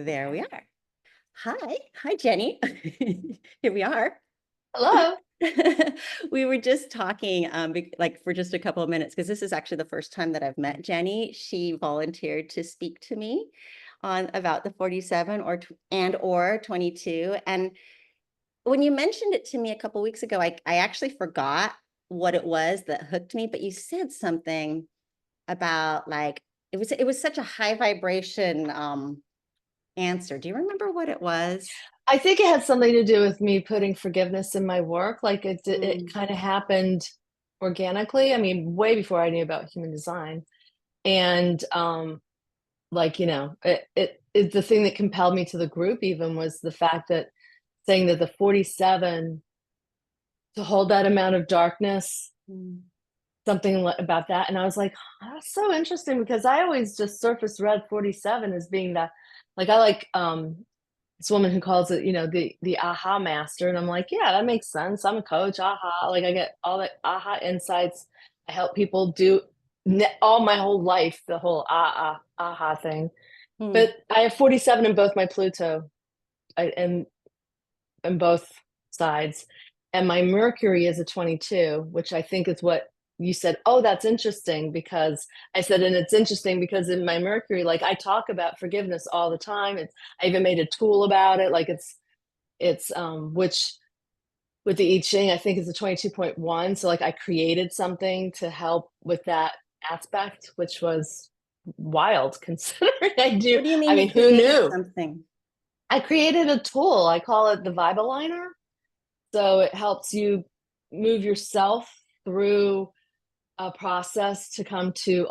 There we are. Hi. Hi, Jenny. Here we are. Hello. We were just talking, like for just a couple of minutes, because this is actually the first time that I've met Jenny. She volunteered to speak to me on about the 47 or 22. And when you mentioned it to me a couple weeks ago, I actually forgot what it was that hooked me, but you said something about like it was such a high vibration answer. Do you remember what it was? I think it had something to do with me putting forgiveness in my work. Like it Mm, kind of happened organically. I mean, way before I knew about human design. And like, the thing that compelled me to the group even was the fact that saying that the 47 to hold that amount of darkness, mm, about that. And I was like, "Oh, that's so interesting because I always just surface read 47 as being that like I like this woman who calls it, the aha master. And I'm like, yeah, that makes sense. I'm a coach, aha. Like I get all the aha insights. I help people do all my whole life, the whole aha thing. mm. But I have 47 in both my Pluto and in both sides. And my Mercury is a 22, which I think is what you said. Oh, that's interesting because I said, and it's interesting because in my Mercury, like I talk about forgiveness all the time. I even made a tool about it. Like which with the I Ching, I think is a 22.1. So like I created something to help with that aspect, which was wild considering What do you I mean you mean, who created knew? something? I created a tool. I call it the Vibe Aligner. So it helps you move yourself through a process to come to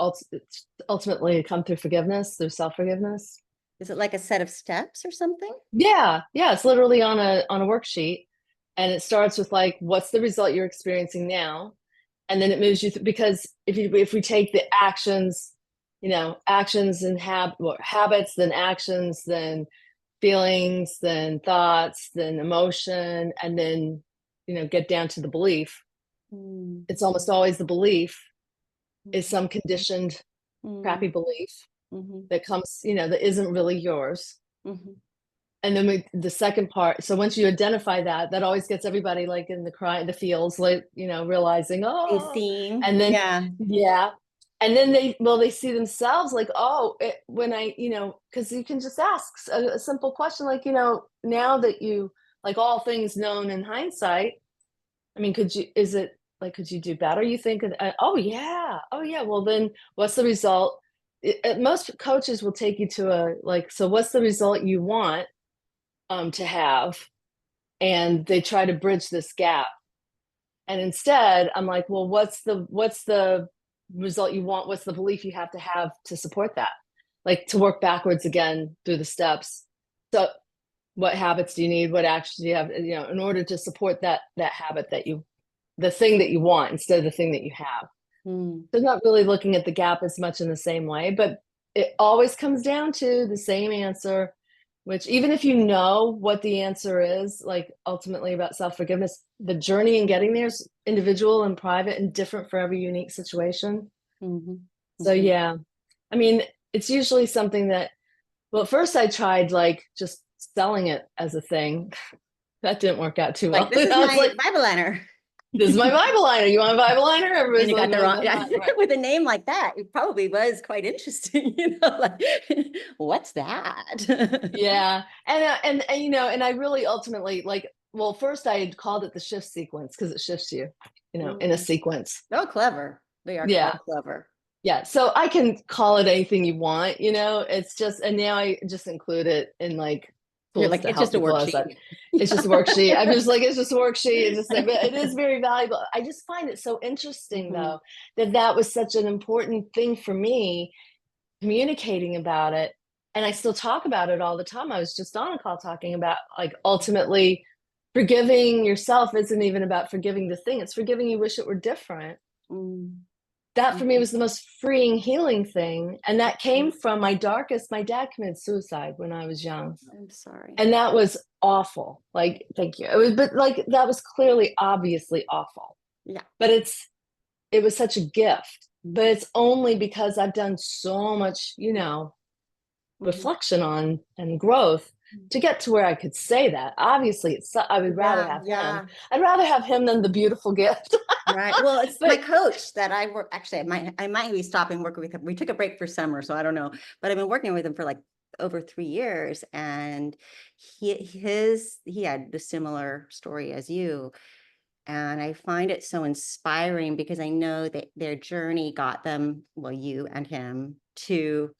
ultimately come through forgiveness, through self-forgiveness. Is it like a set of steps or something? Yeah, yeah, it's literally on a worksheet, and it starts with like, what's the result you're experiencing now, and then it moves you because if we take the actions, actions and habits, then actions, then feelings, then thoughts, then emotion, and then get down to the belief. Mm, It's almost always the belief is mm, some conditioned crappy mm, belief mhm, that comes, that isn't really yours. mhm. And then the second part, so once you identify that, that always gets everybody like in the feels, like, realizing, You oh, seeing? and then, Yeah. yeah. And then they see themselves like, oh, when because you can just ask a simple question like, now that you, like all things known in hindsight, I mean, could you do better? You think, oh yeah, oh yeah. Well, then what's the result? Most coaches will take you to so what's the result you want to have? And they try to bridge this gap. And instead, I'm like, well, what's the result you want? What's the belief you have to support that? Like to work backwards again through the steps. So what habits do you need? What actions do you have, in order to support that habit the thing that you want instead of the thing that you have. Mm. So not really looking at the gap as much in the same way, but it always comes down to the same answer, which even if you know what the answer is, like ultimately about self-forgiveness, the journey in getting there is individual and private and different for every unique situation. Mhm, So mhm. yeah, I mean, it's usually something that, well, at first I tried like just selling it as a thing. That didn't work out too Like, well. this is I was my like, Bible liner. this is my Bible liner. You want a Bible liner? And Everybody's you like, got the what wrong, the yeah. heck? Right. With a name like that, it probably was quite interesting, like, what's that? Yeah. And I really ultimately like, well, first I had called it the shift sequence because it shifts you, in a Mm. sequence. Oh, clever. They are Yeah. quite clever. Yeah. So I can call it anything you want, it's just, and now I just include it in like You're tools like, to it's help just a people as worksheet. it's just a worksheet. I'm just like, it's just a worksheet. It's just, but it is very valuable. I just find it so interesting Mhm. though, that was such an important thing for me communicating about it. And I still talk about it all the time. I was just on a call talking about like ultimately forgiving yourself isn't even about forgiving the thing, it's forgiving you wish it were different. Mm, That for me mhm, was the most freeing, healing thing. And that came mhm. from my dad committed suicide when I was young. I'm sorry. And that was awful. Like, thank you. It was, but like, that was clearly, obviously awful. Yeah. But it was such a gift. But it's only because I've done so much, Mhm. reflection on and growth to get to where I could say that. Obviously, I would rather Yeah, have him. yeah. I'd rather have him than the beautiful gift. Right. Well, it's my But coach that I work, actually, I might be stopping working with him. We took a break for summer, so I don't know, but I've been working with him for like over 3 years, and he had the similar story as you. And I find it so inspiring because I know that their journey got them, well, you and him, to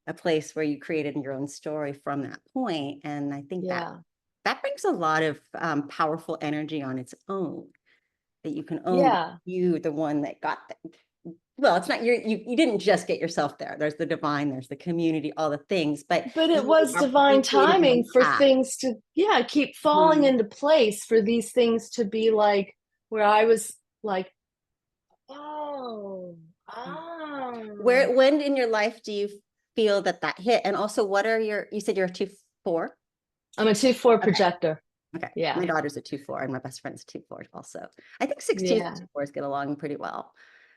a place where you created your own story from that point. And I think that yeah, that brings a lot of powerful energy on its own, that you can own that yeah. you, the one that got them. Well, it's not you didn't just get yourself there. There's the divine, there's the community, all the things, but But it you was divine you created your timing own for path. things to, yeah, keep falling Mhm. into place, for these things to be like where I was like, oh, oh. When in your life do you feel that that hit? And also, what are you said you're a 2-4? I'm a 2/4 Okay. projector. Okay. Yeah. My daughter's a 2-4 and my best friend's a 2-4 also. I think 6-2s and Yeah. 2-4s get along pretty well.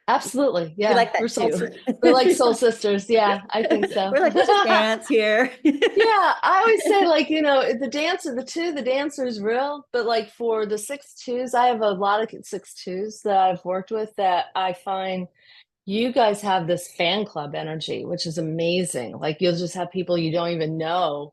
Absolutely. We Yeah. like that too. We're like soul sisters. Yeah, I think so. We're like, we'll just dance here. Yeah, I always say, like, the dance of the dancer is real, but like for the 6/2s, I have a lot of 6/2s that I've worked with that I find you guys have this fan club energy, which is amazing. Like you'll just have people you don't even know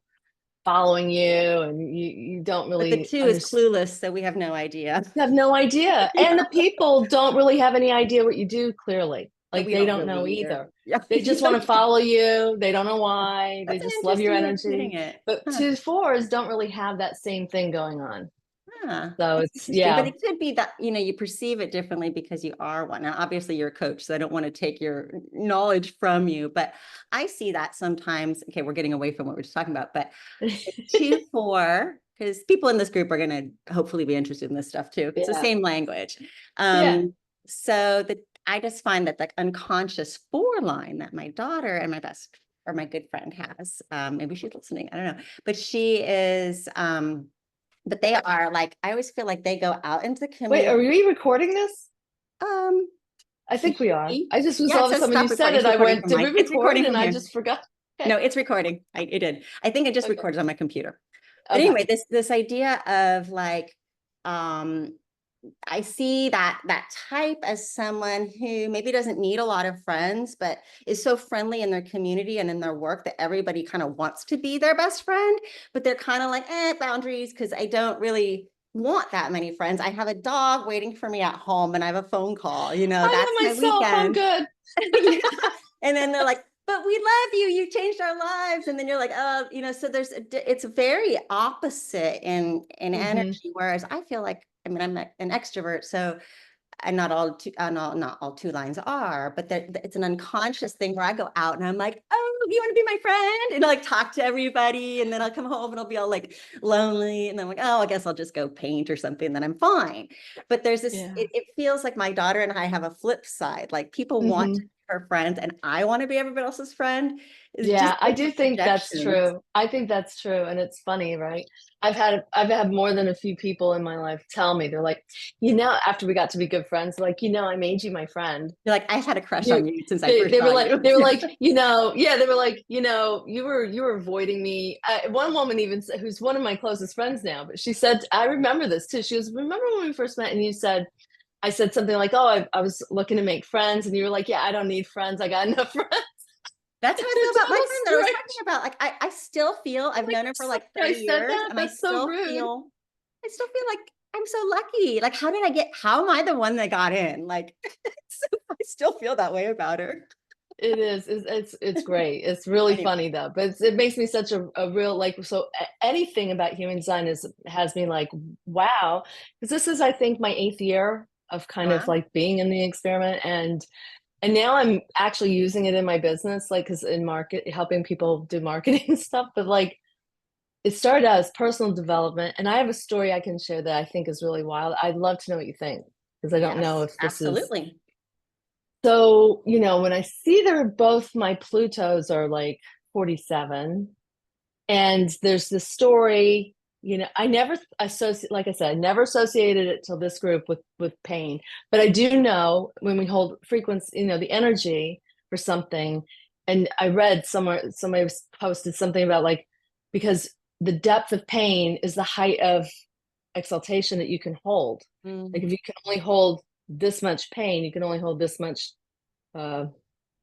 following you, and you don't But the really 2 is understand. clueless, so we have no idea. Have no idea. And Yeah. the people don't really have any idea what you do, clearly. And Like we they don't don't really know either. either. Yeah. They just want to follow you. They don't know why. They That's an just love your interesting way of putting energy. it. But Huh. 2/4s don't really have that same thing going on. Huh. So That's it's, interesting. But yeah. it could be that, you perceive it differently because you are one. Now, obviously, you're a coach, so I don't want to take your knowledge from you, but I see that sometimes. Okay, we're getting away from what we're just talking about, but 2-4, because people in this group are going to hopefully be interested in this stuff too. It's the Yeah. same language. Yeah. So I just find that the unconscious 4 line that my daughter and my good friend has, maybe she's listening, I don't know, but she is, but they are like, I always feel like they go out into the Wait, are community. we recording this? Um, I think we are. I just was yeah, it all of a says sudden when you stop said recording. it, It's I recording went, from did we mine. It's record? recording And from I here. just forgot. No, Okay. it's recording. It did. I think it just Okay. recorded on my computer. But Okay. anyway, this idea of like, um, I see that type as someone who maybe doesn't need a lot of friends, but is so friendly in their community and in their work that everybody kind of wants to be their best friend, but they're kind of like, boundaries, because I don't really want that many friends. I have a dog waiting for me at home and I have a phone call, that's I know my myself. I'm weekend. good. Yeah. And then they're like, but we love you. You changed our lives. And then you're like, oh, so it's very opposite in Hmm. energy. Whereas I feel like, I mean, I'm an extrovert, so and not all 2 lines are, but it's an unconscious thing where I go out and I'm like, oh, you want to be my friend? And I like talk to everybody. And then I'll come home and I'll be all like lonely. And then I'm like, oh, I guess I'll just go paint or something. And then I'm fine. But there's this, Yeah. it feels like my daughter and I have a flip side. Like people want to Hmm. be her friends and I want to be everybody else's friend. It's just Yeah, I do different think that's projections. true. I think that's true, and it's funny, right? I've had more than a few people in my life tell me, they're like, after we got to be good friends, like, I made you my friend. You're like, I've had a crush You on you since I they first they were saw like you. they were like, yeah, they were like, you were avoiding me. One woman even said, who's one of my closest friends now, but she said, I remember this too. She goes, remember when we first met and you said, I said something like, oh, I was looking to make friends, and you were like, yeah, I don't need friends. I got enough friends. That's how It's I feel a about my total friend that I was talking strange. about. Like I still feel I've Like, known her I'm for like sorry 30 I said years that. and That's so rude. I still feel like I'm so lucky. Like how am I the one that got in? Like I still feel that way about her. It is. It's great. It's really Anyway, funny though, but it makes me such a real, like, so anything about human design has me like, wow, because this is, I think, my 8th year of kind of wow. like being in the experiment, and now I'm actually using it in my business, like, because in market helping people do marketing and stuff, but like it started out as personal development, and I have a story I can share that I think is really wild. I'd love to know what you think, because I don't know Yes, if this is. absolutely. So, when I see they're both, my Plutos are like 47, and there's this story, I never associate, like I said, I never associated it till this group with pain. But I do know when we hold frequency, the energy for something, and I read somewhere, somebody posted something about like, because the depth of pain is the height of exaltation that you can hold. Like if you can only hold this much pain, you can only hold this much uh,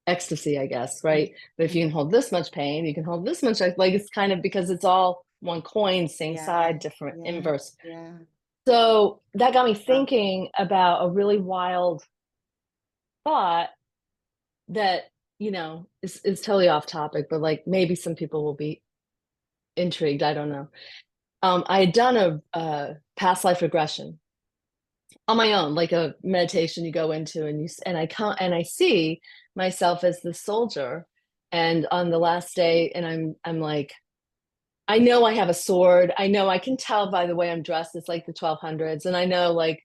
ecstasy, I guess, right? But if you can hold this much pain, you can hold this much, like it's kind of because it's all one coin, same Yeah, side, different yeah, inverse. yeah. So that got me Wow. thinking about a really wild thought that, is totally off topic, but like maybe some people will be intrigued. I don't know. I had done a past life regression on my own, like a meditation you go into, and I come and I see myself as the soldier, and on the last day, and I'm like, I know I have a sword. I know I can tell by the way I'm dressed. It's like the 1200s, and I know like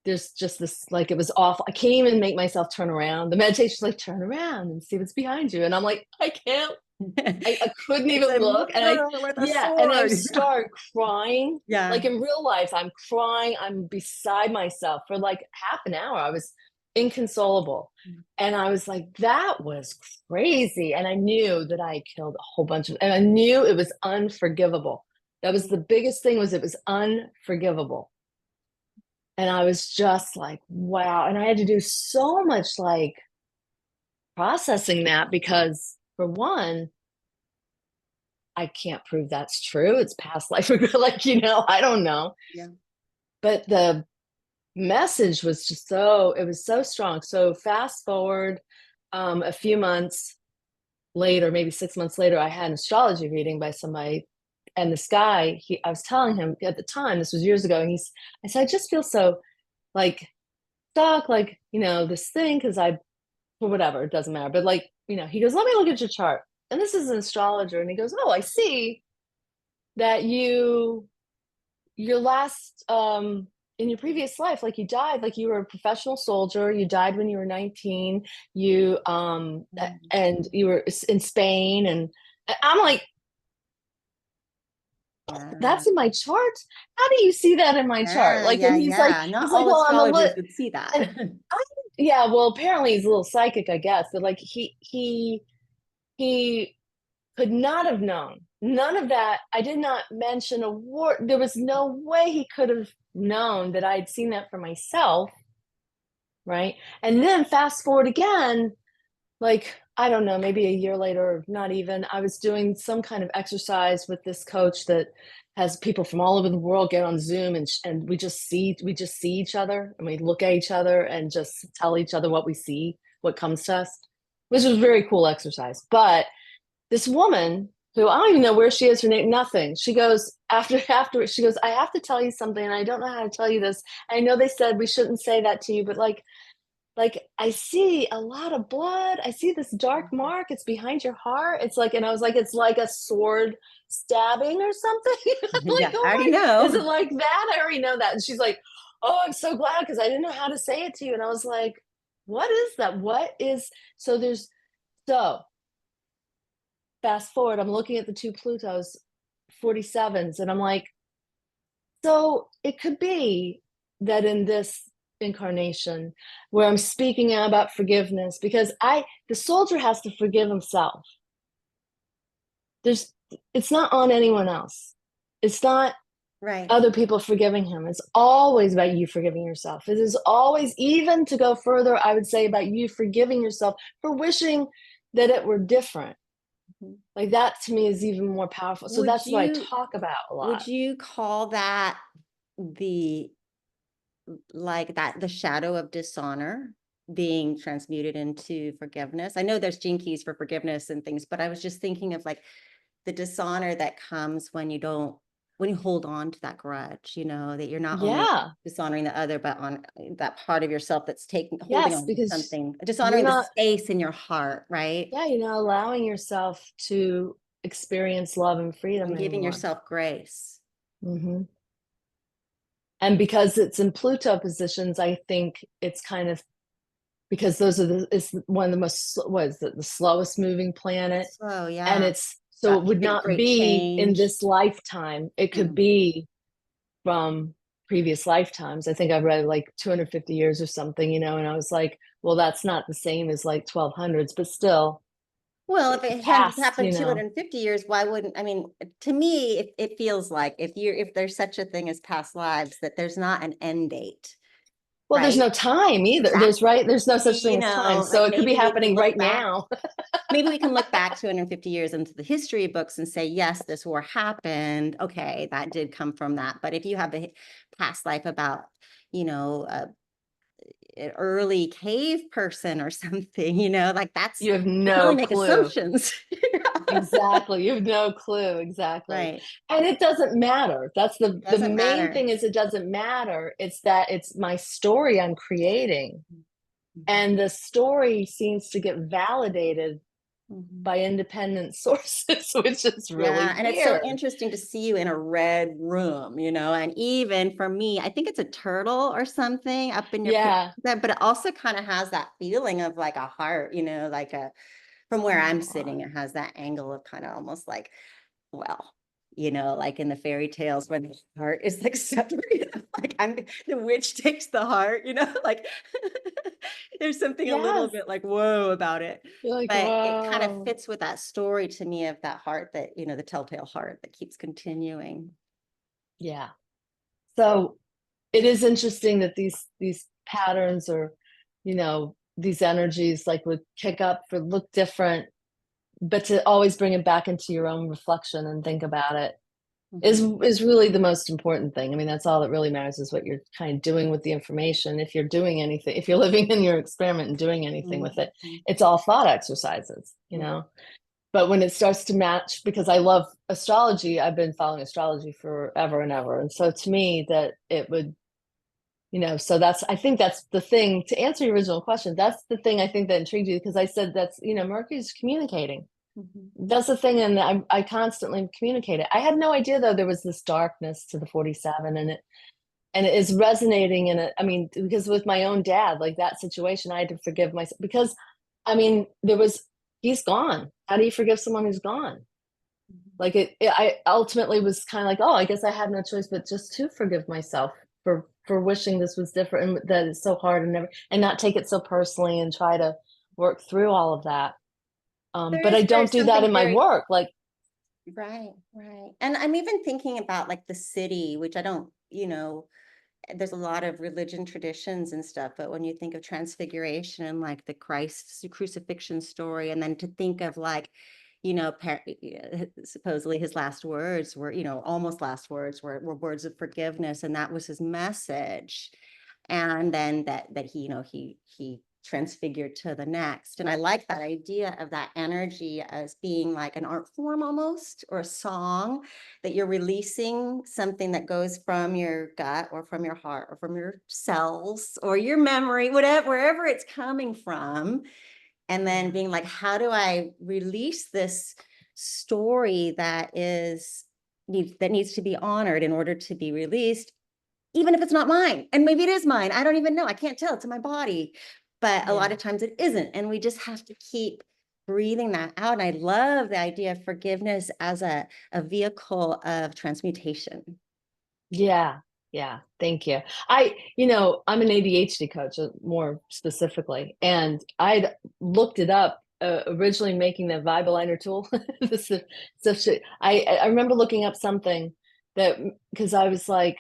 there's just this, like, it was awful. I can't even make myself turn around. The meditation's like, turn around and see what's behind you, and I'm like, I can't. I couldn't It's even a look, and I mirror with a yeah, and I sword. start crying. Yeah. Like in real life, I'm crying. I'm beside myself for like half an hour. I was inconsolable. And I was like, that was crazy. And I knew that I killed a whole bunch of, and I knew it was unforgivable. That was the biggest thing, was it was unforgivable. And I was just like, wow. And I had to do so much like processing that, because for one, I can't prove that's true. It's past life. Like, I don't know. Yeah. But the message was just it was so strong. So fast forward a few months later, maybe 6 months later, I had an astrology reading by somebody. And this guy, I was telling him at the time, this was years ago, and I said, I just feel so like stuck, like, this thing, because for whatever, it doesn't matter. But like, he goes, let me look at your chart. And this is an astrologer. And he goes, oh, I see that your last in your previous life, like you died, like you were a professional soldier, you died when you were 19, you and you were in Spain, and I'm like, Yeah. that's in my chart. How do you see that in my chart? Yeah, Like, yeah, and he's like, yeah. Not all well, I'm a astrologers lit, would see that. and I, yeah, well, apparently he's a little psychic, I guess, but like he could not have known. None of that. I did not mention a word. There was no way he could have known that I'd seen that for myself. Right. And then fast forward again, like, I don't know, maybe a year later, or not even, I was doing some kind of exercise with this coach that has people from all over the world get on Zoom, and we just see each other, and we look at each other and just tell each other what we see, what comes to us, which was a very cool exercise. But this woman, who I don't even know where she is, her name, nothing. She goes, after she goes, I have to tell you something, and I don't know how to tell you this. I know they said we shouldn't say that to you, but like I see a lot of blood. I see this dark mark. It's behind your heart. It's like, and I was like, it's like a sword stabbing or something. Like, Yeah, I oh already my, is it know. like that? I already know that. And she's like, oh, I'm so glad, because I didn't know how to say it to you. And I was like, what is that? What is, so there's, so fast forward, I'm looking at the two Plutos 47s, and I'm like, so it could be that in this incarnation where I'm speaking out about forgiveness, because the soldier has to forgive himself. There's, it's not on anyone else. It's not Right. other people forgiving him. It's always about you forgiving yourself. It is always, even to go further, I would say, about you forgiving yourself for wishing that it were different. Mhm. Like that to me is even more powerful. So Would that's what I you talk about a would lot. you call that the like that the shadow of dishonor being transmuted into forgiveness? I know there's gene keys for forgiveness and things, but I was just thinking of like the dishonor that comes when you hold on to that grudge, that you're not only Yeah. dishonoring the other, but on that part of yourself that's holding Yes, on to because something, you're dishonoring the not, space in your heart, right? yeah, you're not allowing yourself to experience love and freedom And giving anymore. yourself grace. Hmm. And because it's in Pluto positions, I think it's kind of, because it's one of the most, what is it, the slowest moving planet. It's slow, And yeah. it's, so Got it would big, not great be in change. this lifetime. It could Mm. be from previous lifetimes. I think I've read like 250 years or something, and I was like, well, that's not the same as like 1200s, but still, Well, if it hadn't past, happened 250 years, why wouldn't, I mean, to me, it feels like if there's such a thing as past lives, that there's not an end date, Well, there's right? no time either. Exactly. There's no such thing You as time. know, So like it could be maybe we can happening look right back, now. maybe we can look back 250 years into the history books and say, yes, this war happened. Okay, that did come from that. But if you have a past life about, you know, an early cave person or something, like You have you can only no make clue. assumptions. Exactly. You have no clue. Exactly. Right. And it doesn't matter. That's the Doesn't main matter. thing is it doesn't matter. It's that it's my story I'm creating. Mhm. And the story seems to get validated Mhm. by independent sources, which is Yeah, really and it's so weird. interesting to see you in a red room, and even for me, I think it's a turtle or something up in your picture, Yeah. but it also kind of has that feeling of like a heart, like from where I'm Aw. sitting, it has that angle of kind of almost like, well, like in the fairy tales when the heart is like separated, like the witch takes the heart, like there's something a little Yes. bit like whoa about it. You're like, But it kind of whoa. fits with that story to me of that heart that, the telltale heart that keeps continuing. Yeah. So it is interesting that these patterns or, these energies like would kick up for look different, but to always bring it back into your own reflection and think about it Mhm. is really the most important thing. I mean, that's all that really matters is what you're kind of doing with the information. If you're doing anything, if you're living in your experiment and doing anything with it, Mhm. it's all thought exercises, Yeah. But when it starts to match, because I love astrology, I've been following astrology forever and ever. And so to me, that it would, so I think that's the thing to answer your original question. That's the thing I think that intrigued you because I said that's, Mercury's communicating. Mhm. That's the thing, and I constantly communicate it. I had no idea though there was this darkness to the 47, and it is resonating in it. I mean, because with my own dad, like that situation, I had to forgive myself because, I mean, he's gone. How do you forgive someone who's gone? Like I ultimately was kind of like, oh, I guess I had no choice but just to forgive myself for wishing this was different and that it's so hard and not take it so personally and try to work through all of that. But I There's don't do that something in my very work. Like, right, right. And I'm even thinking about like the city, which I don't, there's a lot of religion traditions and stuff, but when you think of transfiguration and like the Christ's crucifixion story, and then to think of like, supposedly his last words were, almost last words were words of forgiveness, and that was his message. And then that he, he transfigured to the next. And I like that idea of that energy as being like an art form almost, or a song that you're releasing something that goes from your gut or from your heart or from your cells or your memory, whatever, wherever it's coming from. And then being like, how do I release this story that needs to be honored in order to be released, even if it's not mine. And maybe it is mine. I don't even know. I can't tell. It's in my body. But a lot yeah, of times it isn't. And we just have to keep breathing that out. And I love the idea of forgiveness as a vehicle of transmutation. yeah, yeah. Thank you. I'm an ADHD coach, more specifically, and I'd looked it up originally making the Vibaliner tool. This is stuff. I remember looking up something that because I was like,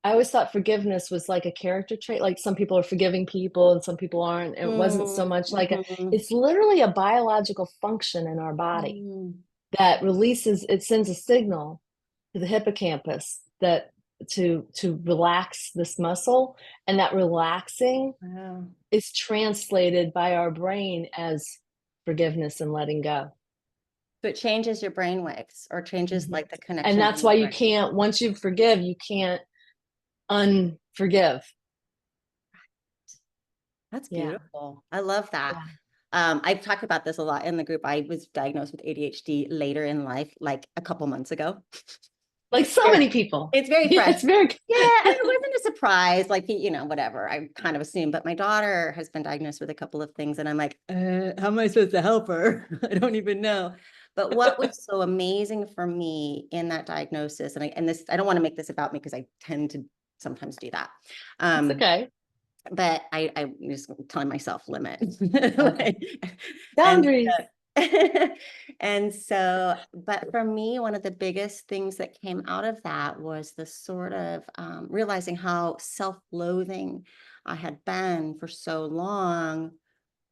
I always thought forgiveness was like a character trait. Like some people are forgiving people and some people aren't. It wasn't so much like Mhm. it's literally a biological function in our body Mhm. that it sends a signal to the hippocampus that to relax this muscle, and that relaxing Wow. is translated by our brain as forgiveness and letting go. So it changes your brain waves or changes Mhm. like the And connections in that's your why you brain. can't, once you forgive, you can't unforgive. That's Yeah. beautiful. I love that. Yeah. I've talked about this a lot in the group. I was diagnosed with ADHD later in life, like a couple months ago. Like so Very- many people. It's very Yeah, fresh. it's very Yeah, and it wasn't a surprise, like, whatever. I kind of assumed, but my daughter has been diagnosed with a couple of things, and I'm like, how am I supposed to help her? I don't even know. But what was so amazing for me in that diagnosis, I don't want to make this about me because I tend to sometimes do that. it's Um, okay. but I'm just telling myself limit. Okay. And Boundaries. And so, but for me, one of the biggest things that came out of that was the sort of realizing how self-loathing I had been for so long.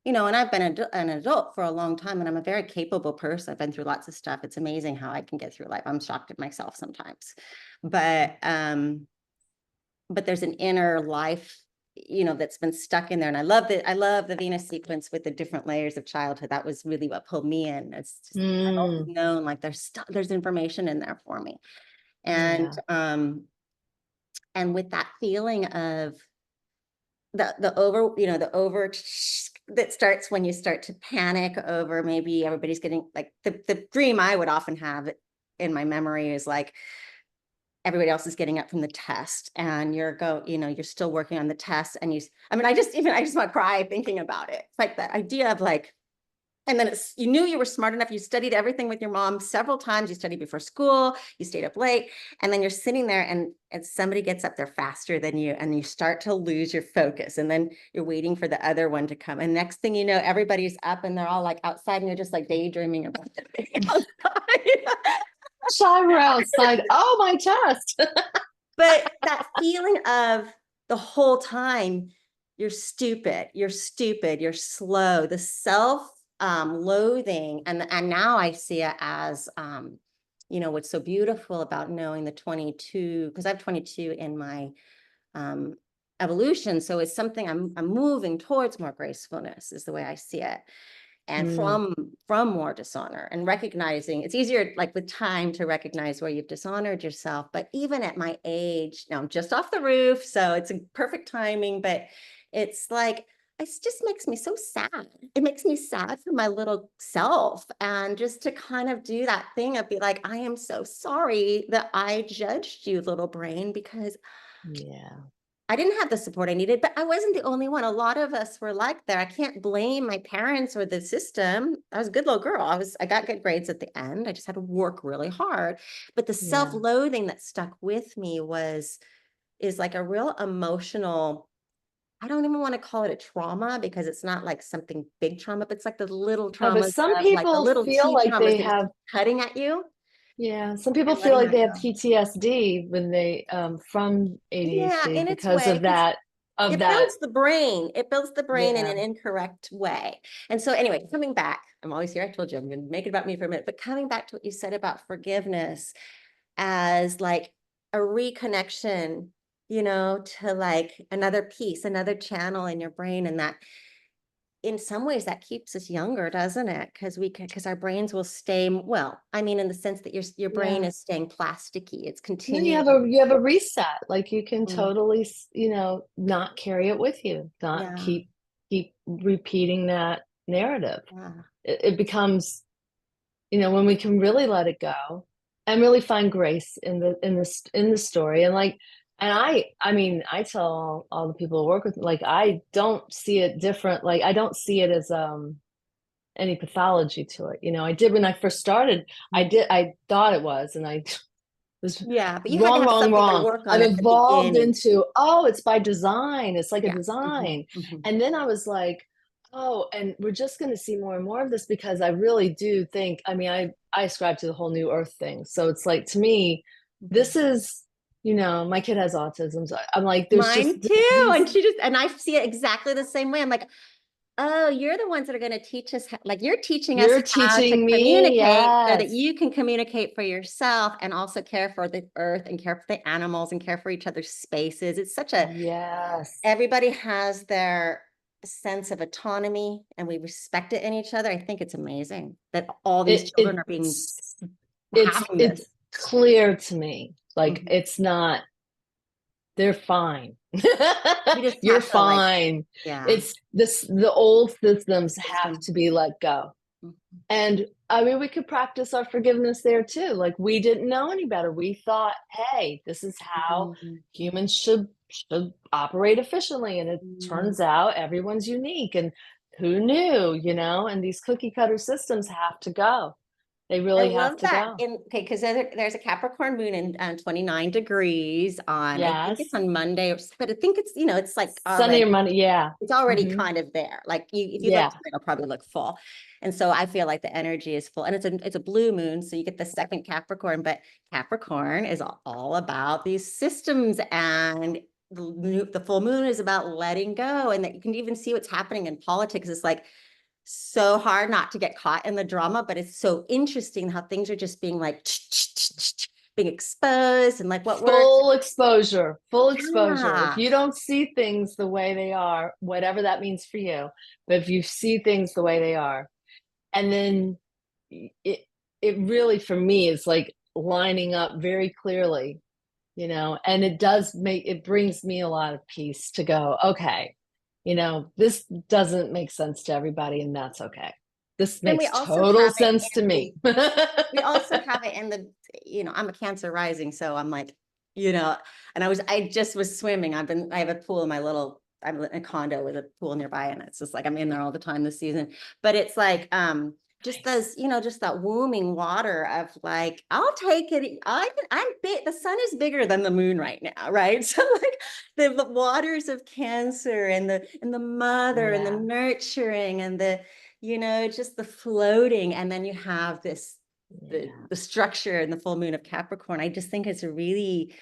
And I've been an adult for a long time, and I'm a very capable person. I've been through lots of stuff. It's amazing how I can get through life. I'm shocked at myself sometimes. But there's an inner life, that's been stuck in there. And I love the Venus sequence with the different layers of childhood. That was really what pulled me in. It's just, I've always Mm, known like there's information in there for me. And yeah. and with that feeling of the over, that starts when you start to panic over maybe everybody's getting like the dream I would often have in my memory is like everybody else is getting up from the test and you're still working on the test and I just want to cry thinking about it. It's like that idea of like, and then you knew you were smart enough. You studied everything with your mom several times. You studied before school, you stayed up late, and then you're sitting there and somebody gets up there faster than you and you start to lose your focus. And then you're waiting for the other one to come. And next thing you know, everybody's up and they're all like outside and you're just like daydreaming about it outside. Shy we're outside. Oh, my chest. But that feeling of the whole time, you're stupid, you're slow, the self loathing. And now I see it as, what's so beautiful about knowing the 22, because I have 22 in my um, evolution. So it's something I'm moving towards more gracefulness is the way I see it. And Mm, from more dishonor and recognizing it's easier like with time to recognize where you've dishonored yourself. But even at my age, now I'm just off the roof, so it's a perfect timing, but it's like it just makes me so sad. It makes me sad for my little self. And just to kind of do that thing of be like, I am so sorry that I judged you, little brain, because yeah. I didn't have the support I needed, but I wasn't the only one. A lot of us were like that. I can't blame my parents or the system. I was a good little girl. I got good grades at the end. I just had to work really hard. But the Yeah. self-loathing that stuck with me is like a real emotional, I don't even want to call it a trauma because it's not like something big trauma, but it's like the little No, but traumas some of like the people little feel T like traumas they that just have, keep cutting at you yeah, some people and feel letting like that they have go. PTSD when they from Yeah, ADHD in its because way, of because that, of it that. builds the brain. It builds the brain in Yeah. an incorrect way. And so anyway, coming back, I'm always here. I told you I'm going to make it about me for a minute, but coming back to what you said about forgiveness as like a reconnection, to like another piece, another channel in your brain. And that in some ways that keeps us younger, doesn't it? Because our brains will stay, well, I mean, in the sense that your brain Yeah. is staying plasticky. It's And then you continuing. have a reset. Like you can Mm, totally, not carry it with you, not yeah. keep repeating that narrative. Yeah. It becomes, when we can really let it go and really find grace in the story. And like, and I mean, I tell all the people who work with me, like, I don't see it different. Like, I don't see it as any pathology to it. I did when I first started. I thought it was, and I was Yeah, but you had to wrong, have wrong, something to wrong. work on I've at the evolved beginning. into, oh, it's by design. It's like a Yeah. Mhm, design. mhm. And then I was like, oh, and we're just going to see more and more of this because I really do think, I mean, I ascribe to the whole new earth thing. So it's like, to me, Mhm. this is, my kid has autism. So I'm like, there's just Mine too. these, And I see it exactly the same way. I'm like, oh, you're the ones that are going to teach us, like you're teaching us you're how to teaching me. communicate so that Yes. you can communicate for yourself and also care for the earth and care for the animals and care for each other's spaces. It's Yes. everybody has their sense of autonomy and we respect it in each other. I think it's amazing that all these It, children are being having it's this. clear to me. Like, Mhm. it's not, they're fine. We just You're have to like, fine. yeah, It's this, the old systems have system. to be let go. Mhm. And I mean, we could practice our forgiveness there too. Like, we didn't know any better. We thought, hey, this is how Mhm. humans should operate efficiently. And it Mhm. turns out everyone's unique. And who knew, and these cookie cutter systems have to go. They I really have love to that. go. Okay, because there's a Capricorn moon in 29 degrees on, I think it's Yes. on Monday, but I think it's, it's like Sunny already, or Monday. Yeah. it's already Hmm. kind of there. Like if you look, Yeah. it'll probably look full. And so I feel like the energy is full, and it's a blue moon. So you get the second Capricorn, but Capricorn is all about these systems, and the full moon is about letting go. And that you can even see what's happening in politics. It's like, so hard not to get caught in the drama, but it's so interesting how things are just being like being exposed, and like what works. Full exposure, full exposure. If Yeah. you don't see things the way they are, whatever that means for you, but if you see things the way they are, and then it it really for me is like lining up very clearly, and it brings me a lot of peace to go, okay, this doesn't make sense to everybody, and that's okay. This And we makes also total have it sense to in the me. we also have it in the, I'm a Cancer rising, so I'm like, and I just was swimming. I have a pool in I'm in a condo with a pool nearby, and it's just like I'm in there all the time this season. But it's like, just those, just that wombing water of like, I'll take it. I'm big. The sun is bigger than the moon right now, right? So like the waters of Cancer, and the mother, and the Yeah. nurturing, and just the floating. And then you have this, the Yeah. the structure and the full moon of Capricorn. I just think it's a really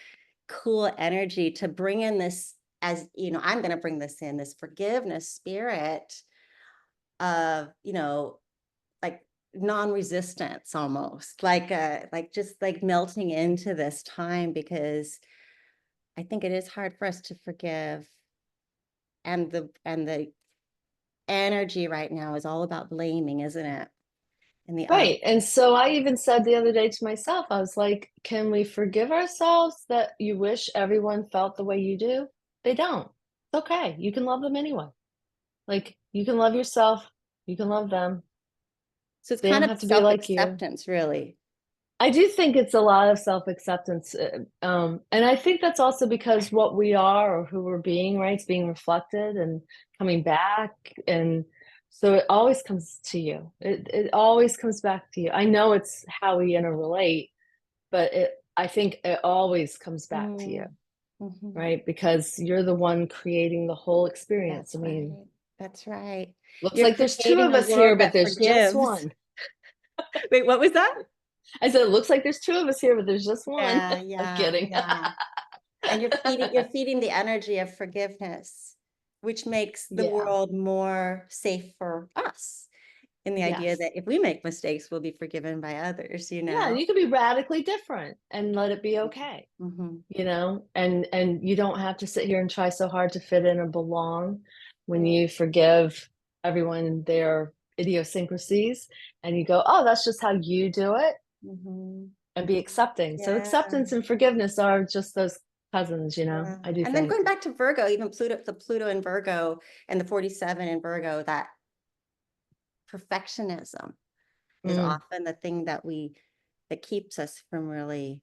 cool energy to bring in this, as I'm going to bring this forgiveness spirit of, like non-resistance, almost like just like melting into this time, because I think it is hard for us to forgive. And the energy right now is all about blaming, isn't it? In the Right. And so I even said the other day to myself, I was like, can we forgive ourselves that you wish everyone felt the way you do? They don't. It's okay. You can love them anyway. Like, you can love yourself, you can love them. So it's They kind don't of have to be like you. self-acceptance, really. I do think it's a lot of self-acceptance. And I think that's also because what we are or who we're being, right, is being reflected and coming back. And so it always comes to you. It always comes back to you. I know it's how we interrelate, but I think it always comes back to you, Mm, mhm. right? Because you're the one creating the whole experience. I That's mean, right. That's right. looks You're like there's two creating of a us here, world but that there's just forgives. one. Wait, what was that? I said, it looks like there's two of us here, but there's just one. Yeah, I'm yeah, kidding. yeah. And you're feeding the energy of forgiveness, which makes the Yeah. world more safe for us, in the idea Yes. that if we make mistakes, we'll be forgiven by others, you Yeah, know? you could be radically different and let it be okay, Mhm. and you don't have to sit here and try so hard to fit in or belong when you forgive everyone their idiosyncrasies and you go, "Oh, that's just how you do it," Mhm. and be accepting. So Yeah. acceptance and forgiveness are just those cousins, Yeah. I do And then think. going back to Virgo, even Pluto in Virgo, and the 47 in Virgo, that perfectionism is Mm. often the thing that keeps us from really,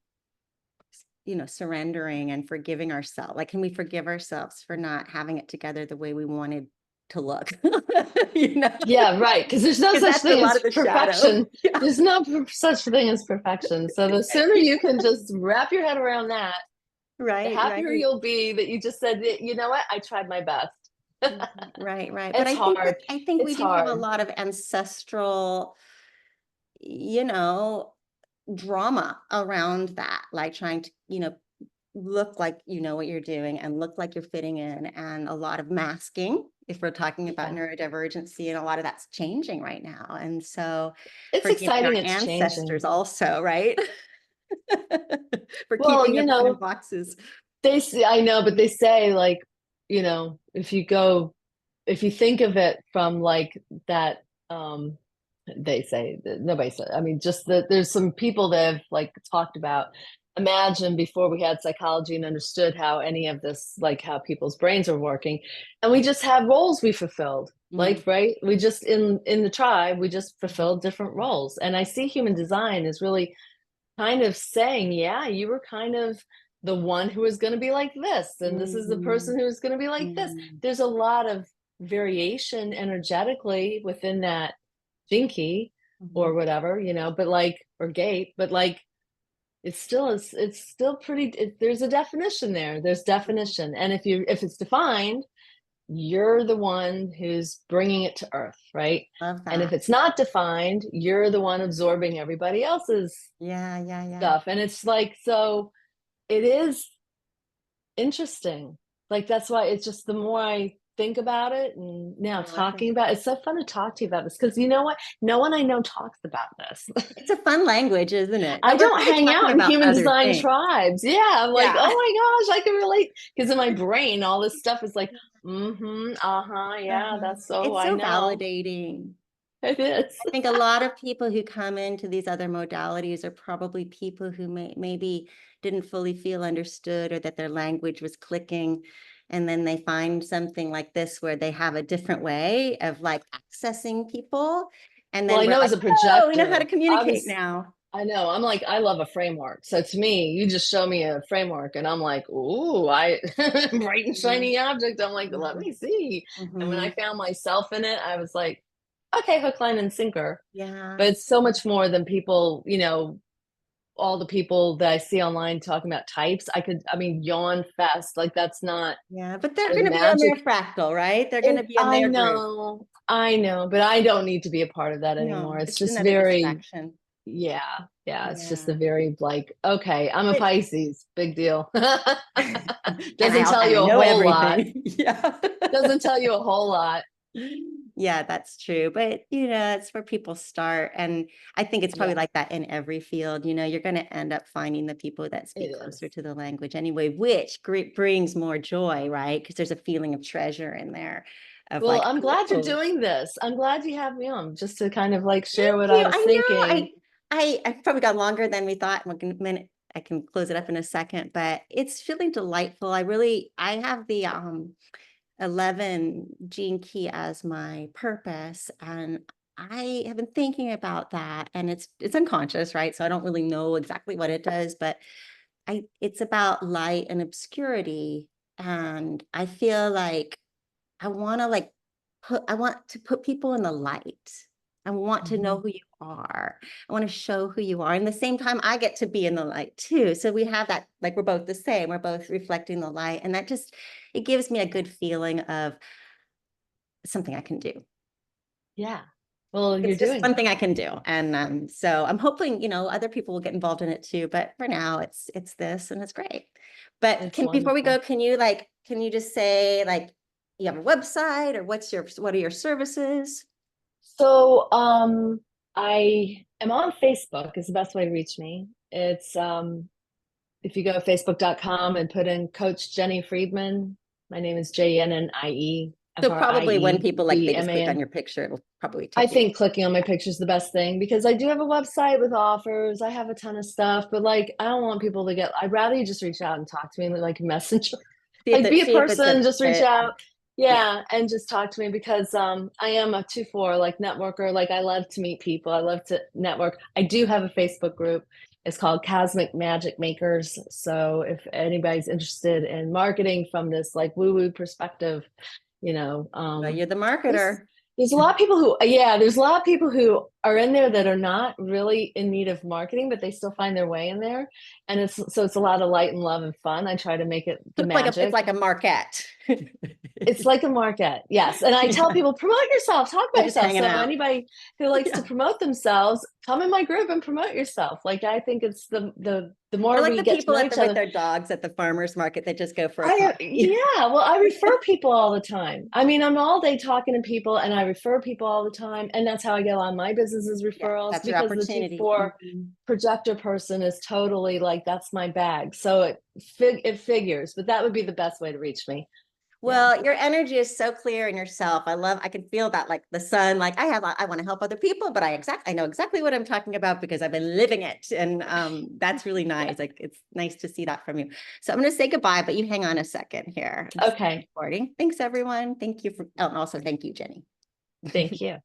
surrendering and forgiving ourselves. Like, can we forgive ourselves for not having it together the way we wanted to look? You know, Yeah, right. Because there's no because such that's a thing lot as of the shadow. perfection. Yeah. There's no such thing as perfection. So the sooner you can just wrap your head around that, the Right, happier right. you'll be that you just said, "You know what? I tried my best." Mhm. Right, right. But It's hard. I think we It's do have a hard. lot of ancestral, you know, drama around that, like trying to, look like you know what you're doing and look like you're fitting in, and a lot of masking, if we're talking about Yeah. neurodivergency, and a lot of that's changing right now. And so It's forgiving our exciting, it's changing. ancestors also, right? For Well, keeping us in boxes. I know, but they say, like, if if you think of it from like that, they say that nobody said, I mean, just that there's some people that have like talked about, imagine before we had psychology and understood how any of this, like how people's brains are working, and we just have roles we fulfilled. Mm, Like, right, we just in the tribe we just mhm, fulfilled different roles, and I see human design is really kind of saying, yeah, you were kind of the one who was going to be like this, and this is the mhm, person who's going to be like this. mm, There's a lot of variation energetically within that jinky, or whatever, you know, but like, or gate, but like, it's still pretty, there's a definition there. There's definition. And if it's defined, you're the one who's bringing it to earth, right? Love And if that. it's not defined, you're the one absorbing everybody else's Yeah, yeah, yeah. stuff. And it's like, so it is interesting. Like, that's why it's just, the more I think about it and now I love talking it. about it's so fun to talk to you about this, because you know what? No one I know talks about this. It's a fun language, isn't it? I And we're don't really hang talking out in about human other design things. tribes. Yeah, I'm like, Yeah. oh my gosh, I can relate. Because in my brain, all this stuff is like, mm-hmm, uh-huh, yeah, Uh-huh. that's so It's I so know. validating. It is. I think a lot of people who come into these other modalities are probably people who maybe didn't fully feel understood, or that their language was clicking. And then they find something like this where they have a different way of like accessing people. And Well, then I we're know like, as a oh, we know how to projector, communicate now. I know. I'm like, I love a framework. So to me, you just show me a framework and I'm like, ooh, bright and shiny object. I'm like, let me see. And when I Mhm. found myself in it, I was like, okay, hook, line, and sinker. Yeah. But it's so much more than people, you know, all the people that I see online talking about types. I mean, yawn fest. Like, that's not Yeah. But they're the going to be on their magic. fractal, right? They're going to be in I their group. know, but I don't need to be a part of that anymore. No, It's it's just another very, distraction. yeah, yeah, it's just a Yeah. very like, okay, I'm a But Pisces, big deal. and Doesn't tell I you a know whole lot. everything. Yeah. Doesn't tell you a whole lot. Yeah, that's true. But it's where people start. And I think it's probably Yeah, like that in every field. You're going to end up finding the people that it speak closer is. to the language anyway, which brings more joy, right? Because there's a feeling of treasure in there of Well, like, I'm glad you're oh, doing this. I'm glad you have me on just to kind of like share thank what I you. was I know. thinking. I've probably got longer than we thought. In a minute, I can close it up in a second, but it's feeling delightful. I have the 11 gene key as my purpose, and I have been thinking about that, and it's unconscious, right? So I don't really know exactly what it does, but it's about light and obscurity, and I feel like I want to put people in the light. I want to know Mhm. who you are. I want to show who you are. And at the same time, I get to be in the light too. So we have that, like we're both the same. We're both reflecting the light. And that it gives me a good feeling of something I can do. Yeah. Well, you're It's just doing one it. thing I can do. And so I'm hoping, other people will get involved in it too. But for now, it's this, and it's great. But It's before we wonderful. go, can you just say, like, you have a website, or what are your services? So, I am on Facebook is the best way to reach me. It's if you go to facebook.com and put in Coach Jenny Friedman, my name is JennieFriedman. So probably when people they just click on Friedman. your picture, it'll probably I take you. think clicking on my picture is the best thing because I do have a website with offers. I have a ton of stuff, but like I don't want people to get. I'd rather you just reach out and talk to me like messenger, like be a See if it's a person, just reach fit. out, Yeah. yeah, and just talk to me because I am a 2-4 like networker. Like I love to meet people. I love to network. I do have a Facebook group. It's called Cosmic Magic Makers. So if anybody's interested in marketing from this like woo woo perspective, you know, Well, you're the there's marketer. there's a lot of people who, yeah, there's a lot of people who are in there that are not really in need of marketing, but they still find their way in there. And it's a lot of light and love and fun. I try to make it So the it's magic. like a market. It's like a market, yes. And I tell Yeah. people, promote yourself, talk about They're just yourself. hanging So out. anybody who likes to Yeah. promote themselves, come in my group and promote yourself. Like I think it's the They're more like we the get to people know each with other. their dogs at the farmer's market that just go for a coffee. Yeah, well, I refer people all the time. I mean, I'm all day talking to people and I refer people all the time. And that's how I get on my business's Yeah, referrals that's your because the opportunity. 2-4 Mhm. projector person is totally like, that's my bag. So it figures, but that would be the best way to reach me. Yeah. Well, your energy is so clear in yourself. I can feel that, like the sun, like I want to help other people, but I know exactly what I'm talking about because I've been living it. And that's really Yeah. nice. Like, it's nice to see that from you. So I'm going to say goodbye, but you hang on a second here. I'm just Okay. recording. Thanks, everyone. Thank you and also thank you, Jenny. Thank you.